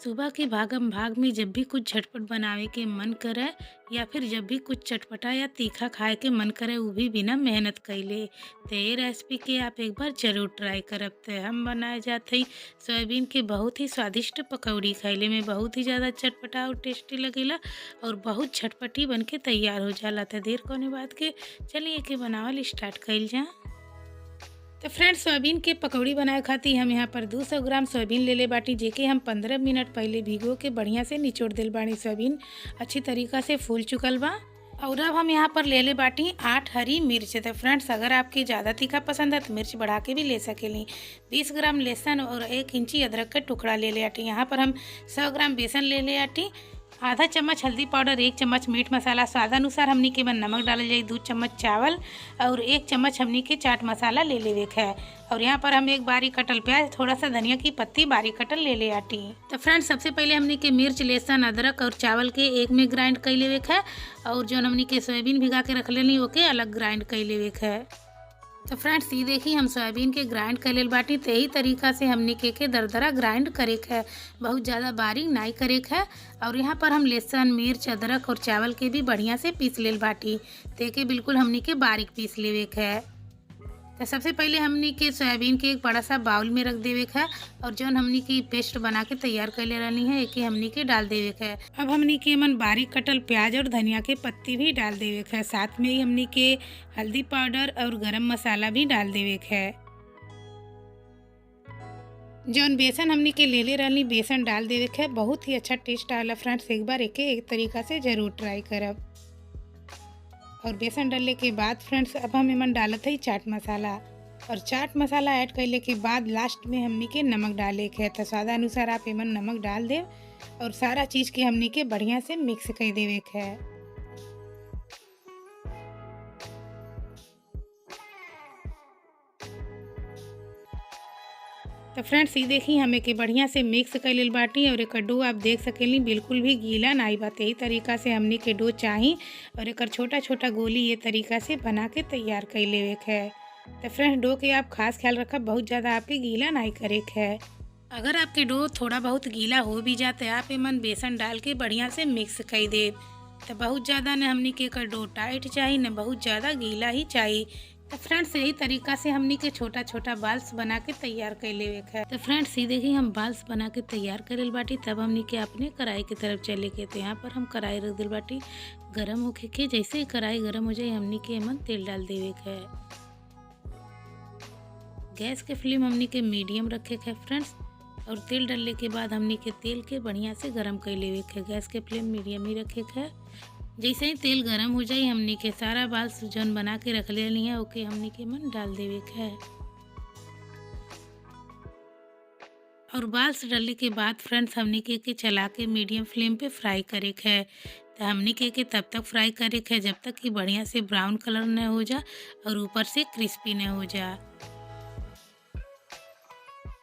सुबह की भागम भाग में जब भी कुछ झटपट बनावे के मन करे या फिर जब भी कुछ चटपटा या तीखा खाए के मन करे वो भी बिना मेहनत कइले तो ये रेसिपी के आप एक बार जरूर ट्राई करब। तो हम बनाए जाते हैं सोयाबीन के बहुत ही स्वादिष्ट पकौड़ी। खैले में बहुत ही ज़्यादा चटपटा और टेस्टी लगेला और बहुत झटपटी बन के तैयार हो जाला। तो देर कोने बात के चलिए के बनावल स्टार्ट कइल जा। तो फ्रेंड्स, सोयाबीन के पकौड़ी बनाए खातिर हम यहाँ पर 200 ग्राम सोयाबीन ले ले बाटी, जेके हम 15 मिनट पहले भिगो के बढ़िया से निचोड़ दिल बानी। सोयाबीन अच्छी तरीक़ा से फूल चुकल बा। और अब हम यहाँ पर ले ले बाटी 8 हरी मिर्च। तो फ्रेंड्स, अगर आपके ज़्यादा तीखा पसंद है तो मिर्च बढ़ा के भी ले सकेली। 20 ग्राम लहसुन और 1 इंची अदरक का टुकड़ा ले ले आटी। यहाँ पर हम 100 ग्राम बेसन ले ले आटी। आधा चम्मच हल्दी पाउडर, 1 चम्मच मीट मसाला, स्वादानुसार हमनी के मन नमक डालल जाए, 2 चम्मच चावल और 1 चम्मच हमनी के चाट मसाला ले लेवे है। और यहाँ पर हम एक बारीक कटल प्याज, थोड़ा सा धनिया की पत्ती बारीक कटल ले ले आटी। तो फ्रेंड्स, सबसे पहले हमनी के मिर्च, लहसुन, अदरक और चावल के एक में ग्राइंड कर लेवे है और जो हमनी के सोयाबीन भिगा के रख लेनी ओके अलग ग्राइंड कर लेवे है। तो फ्रेंड्स, ये देखी हम सोयाबीन के ग्राइंड कर लेल बाटी। तो यही तरीका से हमने के दरदरा ग्राइंड करे है, बहुत ज़्यादा बारीक नहीं करे है। और यहाँ पर हम लहसुन, मिर्च, अदरक और चावल के भी बढ़िया से पीस लेल बाटी। ते के बिल्कुल हमने के बारीक पीस लेवे है। तो सबसे पहले हमनी के सोयाबीन के एक बड़ा सा बाउल में रख देवे है और जो हमनी की पेस्ट बना के तैयार कर ले रही है एक हमनी के डाल देवे है। अब हमनी के मन बारीक कटल प्याज और धनिया के पत्ती भी डाल देवे है। साथ में ही हमनी के हल्दी पाउडर और गरम मसाला भी डाल देवे है। जौन बेसन हमनी के ले रही बेसन डाल देवे है, बहुत ही अच्छा टेस्ट आला। फ्रेंड्स, एक बार एक तरीका से जरूर ट्राई करब। और बेसन डालने के बाद फ्रेंड्स, अब हम एमन डालत है चाट मसाला। और चाट मसाला ऐड करने के बाद लास्ट में हमनी के नमक डाले के है। तो स्वादानुसार आप एमन नमक डाल दे और सारा चीज़ के हमनी के बढ़िया से मिक्स कर देवे के है। तो फ्रेंड्स, ये देखी हमें के बढ़िया से मिक्स कर लेल बाटी और एक डो आप देख सकेली बिल्कुल भी गीला नहीं बात। यही तरीका से हमने के डो चाही और एक छोटा छोटा गोली ये तरीका से बना के तैयार कर लेवे है। तो फ्रेंड्स, डो के आप खास ख्याल रखा, बहुत ज़्यादा आपके गीला नहीं करे है। अगर आपके डो थोड़ा बहुत गीला हो भी जाते आप एमन बेसन डाल के बढ़िया से मिक्स कर दे। तो बहुत ज़्यादा न हमने के डो टाइट चाहिए न बहुत ज़्यादा गीला ही चाहिए। तो फ्रेंड्स, यही तरीका से हमनी के छोटा छोटा बाल्स बना के तैयार कर लेवे है। तो फ्रेंड्स, ये देखिए हम बाल्स बना के तैयार कर लेल बाटी। तब हमनी के अपने कढ़ाई की तरफ चले के। तो यहाँ पर हम कढ़ाई रख दिल बाटी गरम होके के। जैसे ही कढ़ाई गरम हो जाए हमनी के एमन तेल डाल देवे है। गैस के फ्लेम हमनी के मीडियम रखे है फ्रेंड्स। और तेल डालने के बाद हमनी के तेल के बढ़िया से गरम कर लेवे है। गैस के फ्लेम मीडियम ही रखे है। जैसे ही तेल गरम हो जाए हमनी के सारा बाल्स जौन बना के रख लेनी है ओके हमनी के मन डाल देवे है। और बाल्स डालने के बाद फ्रेंड्स, हमनी के चला के मीडियम फ्लेम पे फ्राई करे है। तो हमनी के तब तक फ्राई करे है जब तक कि बढ़िया से ब्राउन कलर न हो जा और ऊपर से क्रिस्पी न हो जा।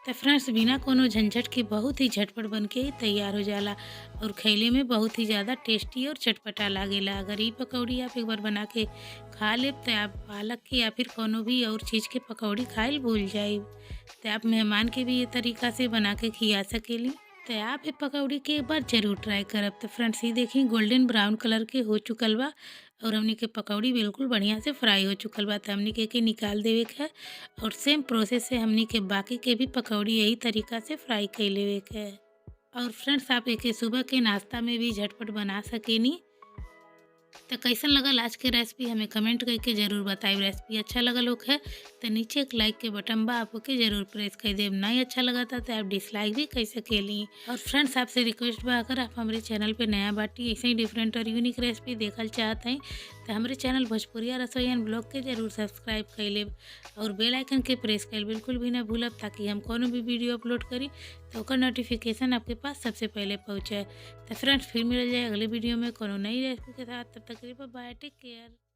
तो फ्रेंड्स, बिना कोनो झंझट के बहुत ही झटपट बन के तैयार हो जाला और खैले में बहुत ही ज़्यादा टेस्टी और चटपटा लागेला। अगर ये पकौड़ी आप एक बार बना के खा ले तो आप पालक के या फिर कोनो भी और चीज़ के पकौड़ी खाइल भूल जाए। तो आप मेहमान के भी ये तरीका से बना के खिला सकेली। तो आप ये पकौड़ी के एक बार जरूर ट्राई करब। तो फ्रेंड्स, ये देखिए गोल्डन ब्राउन कलर के हो चुकल बा और हमनी के पकौड़ी बिल्कुल बढ़िया से फ्राई हो चुकल बा। तो हमनी के निकाल देवे है। और सेम प्रोसेस से हमनी के बाकी के भी पकौड़ी यही तरीका से फ्राई कर लेवे है। और फ्रेंड्स, आप एक सुबह के नाश्ता में भी झटपट बना सकेनी। तो कैसन लगल आज के रेसिपी हमें कमेंट करके ज़रूर बताइए। रेसिपी अच्छा लगल हो है तो नीचे एक लाइक के बटन बा आप ओके ज़रूर प्रेस कर देब। नहीं अच्छा लगा था तो आप डिसलाइक भी कर सकेली। और फ्रेंड्स, आपसे रिक्वेस्ट बा, अगर आप हमारे चैनल पे नया बाटी ऐसे ही डिफरेंट और यूनिक रेसिपी देखल चाहते हैं तो हमारे चैनल भोजपुरिया रसोई एंड ब्लॉग के जरूर सब्सक्राइब कर लेब और बेल आइकन के प्रेस कर बिल्कुल भी ना भूलब, ताकि हम कोनो भी वीडियो अपलोड करी तो ओकर नोटिफिकेशन आपके पास सबसे पहले पहुँचे। तो फ्रेंड्स, फिर मिल जाए अगले वीडियो में कोनो नई रेसिपी के साथ। तब तक के लिए बाय, टेक केयर।